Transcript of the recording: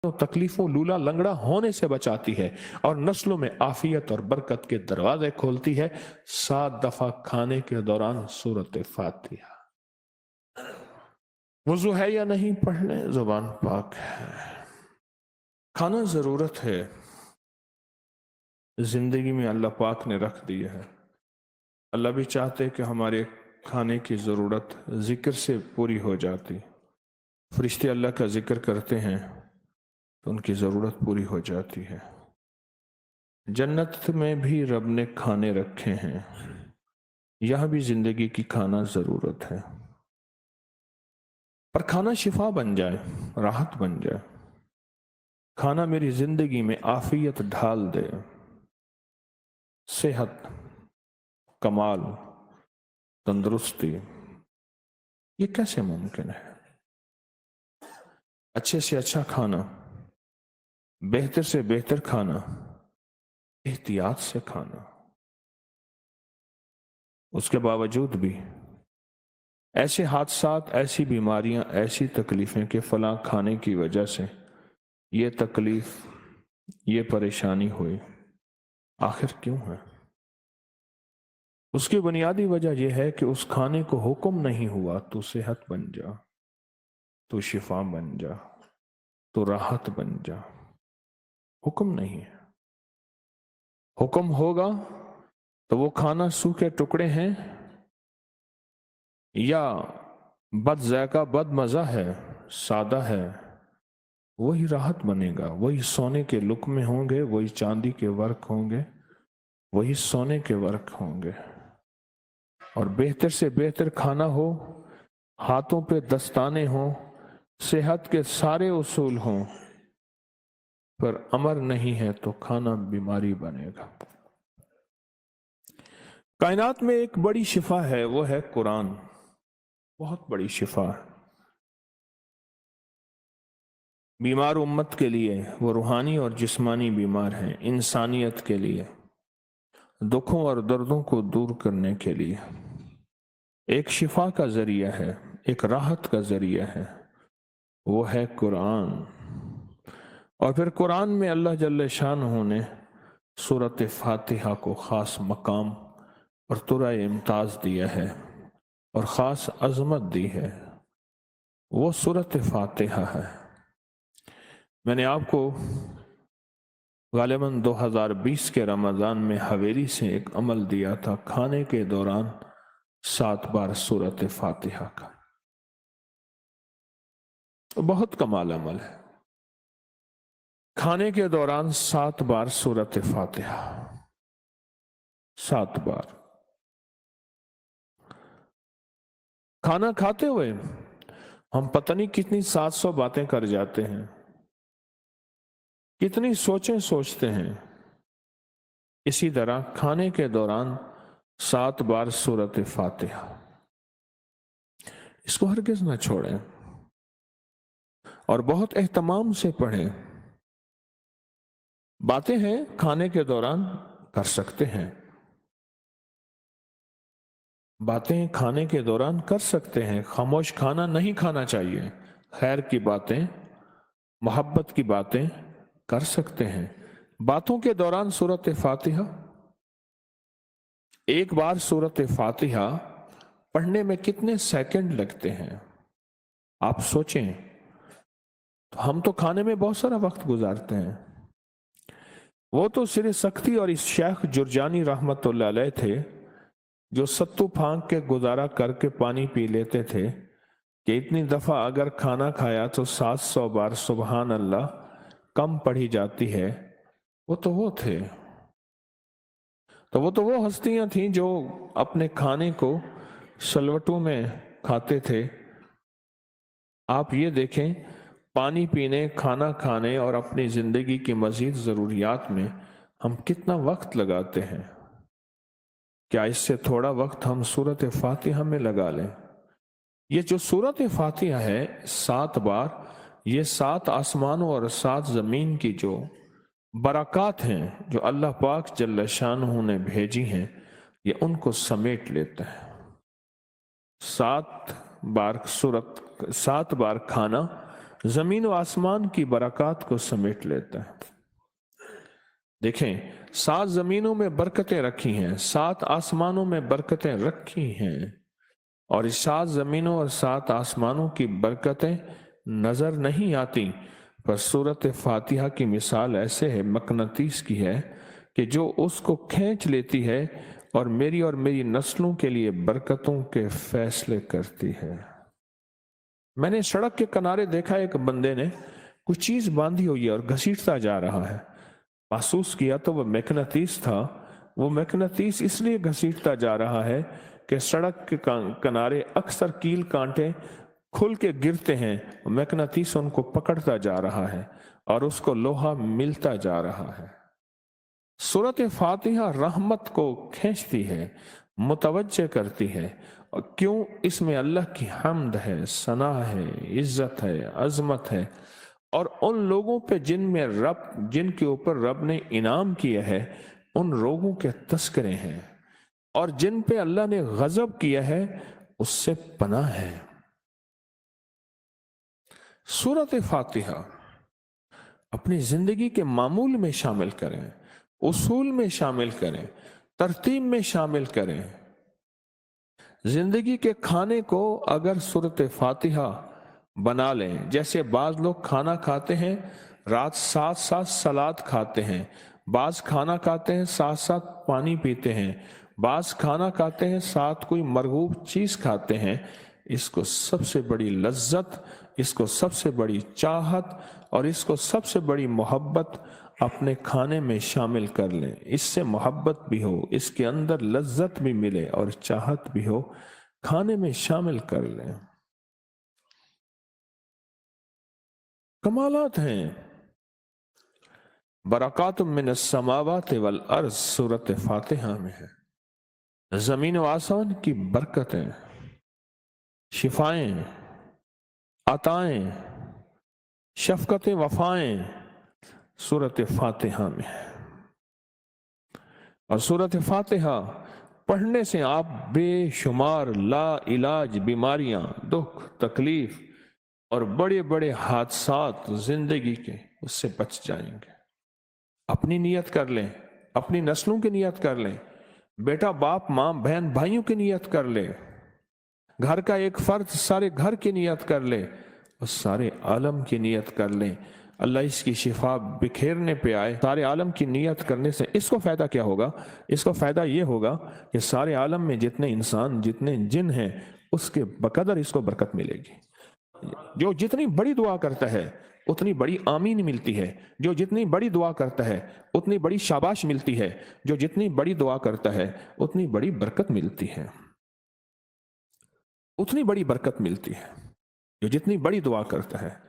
तो तकलीफों लूला लंगड़ा होने से बचाती है और नस्लों में आफियत और बरकत के दरवाजे खोलती है। 7 दफा खाने के दौरान सूरत फातिहा। वुजू है या नहीं, पढ़ लें, जुबान पाक है। खाना जरूरत है, जिंदगी में अल्लाह पाक ने रख दिया है। अल्लाह भी चाहते कि हमारे खाने की जरूरत जिक्र से पूरी हो जाती। फरिश्ते अल्लाह का जिक्र करते हैं तो उनकी जरूरत पूरी हो जाती है। जन्नत में भी रब ने खाने रखे हैं, यहां भी जिंदगी की खाना जरूरत है। पर खाना शिफा बन जाए, राहत बन जाए। खाना मेरी जिंदगी में आफियत ढाल दे, सेहत, कमाल, तंदुरुस्ती, ये कैसे मुमकिन है? अच्छे से अच्छा खाना, बेहतर से बेहतर खाना, एहतियात से खाना, उसके बावजूद भी ऐसे हादसात, ऐसी बीमारियां, ऐसी तकलीफें कि फलां खाने की वजह से ये तकलीफ, ये परेशानी हुई। आखिर क्यों है? उसकी बुनियादी वजह यह है कि उस खाने को हुक्म नहीं हुआ तू सेहत बन जा, तू शिफा बन जा, तू राहत बन जा। हुक्म नहीं है। हुक्म होगा तो वो खाना सूखे टुकड़े हैं या बद ज़ायका बद मज़ा है, सादा है, वही राहत बनेगा। वही सोने के लुक़मे होंगे, वही चांदी के वर्क होंगे, वही सोने के वर्क होंगे। और बेहतर से बेहतर खाना हो, हाथों पे दस्ताने हों, सेहत के सारे उसूल हों, पर अमर नहीं है तो खाना बीमारी बनेगा। कायनात में एक बड़ी शिफा है, वो है कुरान। बहुत बड़ी शिफा है बीमार उम्मत के लिए। वो रूहानी और जिस्मानी बीमार हैं, इंसानियत के लिए, दुखों और दर्दों को दूर करने के लिए एक शिफा का जरिया है, एक राहत का जरिया है, वो है कुरान। और फिर कुरान में अल्लाह जल्ल शानहू ने सूरत फातिहा को ख़ास मकाम और तुरा इम्ताज दिया है और ख़ास अजमत दी है। वो सूरत फातिहा है। मैंने आपको गालिबन 2020 के रमज़ान में हवेली से एक अमल दिया था, खाने के दौरान 7 बार सूरत फातिहा का। तो बहुत कमाल अमल है, खाने के दौरान 7 बार सूरत फातिहा, 7 बार। खाना खाते हुए हम पता नहीं कितनी 700 बातें कर जाते हैं, कितनी सोचें सोचते हैं। इसी तरह खाने के दौरान 7 बार सूरत फातिहा, इसको हरगिज़ ना छोड़ें और बहुत एहतमाम से पढ़ें। बातें हैं खाने के दौरान कर सकते हैं, बातें खाने के दौरान कर सकते हैं। खामोश खाना नहीं खाना चाहिए। खैर की बातें, मोहब्बत की बातें कर सकते हैं। बातों के दौरान सूरत फातिहा, एक बार सूरत फातिहा पढ़ने में कितने सेकंड लगते हैं आप सोचें। तो हम तो खाने में बहुत सारा वक्त गुजारते हैं। वो तो सिरे सख्ती और इस शेख जुरजानी रहमतुल्लाह अलैह थे जो सत्तू फांक के गुजारा करके पानी पी लेते थे कि इतनी दफा अगर खाना खाया तो 700 बार सुबहान अल्लाह कम पढ़ी जाती है। वो थे। तो वो हस्तियां थीं जो अपने खाने को सलवटों में खाते थे। आप ये देखें, पानी पीने, खाना खाने और अपनी जिंदगी की मजीद ज़रूरियात में हम कितना वक्त लगाते हैं। क्या इससे थोड़ा वक्त हम सूरत फातिहा में लगा लें? ये जो सूरत फातिहा है 7 बार, ये 7 आसमानों और 7 ज़मीन की जो बरक़ात हैं जो अल्लाह पाक जल्ल शानहू ने भेजी हैं, ये उनको समेट लेता है। 7 बार सूरत, 7 बार खाना जमीन व आसमान की बरकत को समेट लेता है। देखें, 7 जमीनों में बरकतें रखी हैं, 7 आसमानों में बरकतें रखी हैं, और इस 7 जमीनों और 7 आसमानों की बरकतें नजर नहीं आती, पर सूरत फातिहा की मिसाल ऐसे है, मकनतीस की है, कि जो उसको खींच लेती है और मेरी नस्लों के लिए बरकतों के फैसले करती है। मैंने सड़क के किनारे देखा, एक बंदे ने कुछ चीज बांधी हुई है और घसीटता जा रहा है। महसूस किया तो वह मैग्नेटिस था। वो मैग्नेटिस इसलिए घसीटता जा रहा है कि सड़क के किनारे अक्सर कील कांटे खुल के गिरते हैं, मैग्नेटिस उनको पकड़ता जा रहा है और उसको लोहा मिलता जा रहा है। सूरत फातिहा रहमत को खींचती है, मुतवज्जे करती है। और क्यों? इसमें अल्लाह की हम्द है, सना है, इज्जत है, अजमत है, और उन लोगों पे जिनके ऊपर रब ने इनाम किया है, उन लोगों के तस्करे हैं, और जिन पे अल्लाह ने गजब किया है उससे पनाह है। सूरत फातिहा अपनी जिंदगी के मामूल में शामिल करें, उसूल में शामिल करें, तरतीब में शामिल करें। जिंदगी के खाने को अगर सूरत फातिहा बना लें, जैसे बाज लोग खाना खाते हैं रात साथ साथ सलाद खाते हैं, बाज खाना खाते हैं साथ साथ पानी पीते हैं, बाज खाना खाते हैं साथ कोई मरगूब चीज खाते हैं, इसको सबसे बड़ी लज्जत, इसको सबसे बड़ी चाहत और इसको सबसे बड़ी मोहब्बत अपने खाने में शामिल कर लें। इससे मोहब्बत भी हो, इसके अंदर लज्जत भी मिले और चाहत भी हो, खाने में शामिल कर लें। कमालात हैं। बरकात मिन समावात वल अर्ज सूरत फातिहा में है। जमीन व आसमान की बरकतें, शिफाएं, अताएं, शफकतें, वफाएं सूरत फातिहा में है। और सूरत फातिहा पढ़ने से आप बेशुमार ला इलाज बीमारियां, दुख, तकलीफ और बड़े बड़े हादसात जिंदगी के उससे बच जाएंगे। अपनी नियत कर लें, अपनी नस्लों की नियत कर लें, बेटा बाप माँ बहन भाइयों की नियत कर ले, घर का एक फर्द सारे घर की नियत कर ले और सारे आलम की नियत कर लें। अल्लाह इसकी शिफा बिखेरने पे आए। सारे आलम की नियत करने से इसको फायदा क्या होगा? इसको फायदा ये होगा कि सारे आलम में जितने इंसान, जितने जिन हैं, उसके बकदर इसको बरकत मिलेगी। जो जितनी बड़ी दुआ करता है उतनी बड़ी आमीन मिलती है, जो जितनी बड़ी दुआ करता है उतनी बड़ी शाबाश मिलती है, जो जितनी बड़ी दुआ करता है उतनी बड़ी बरकत मिलती है, उतनी बड़ी बरकत मिलती है जो जितनी बड़ी दुआ करता है।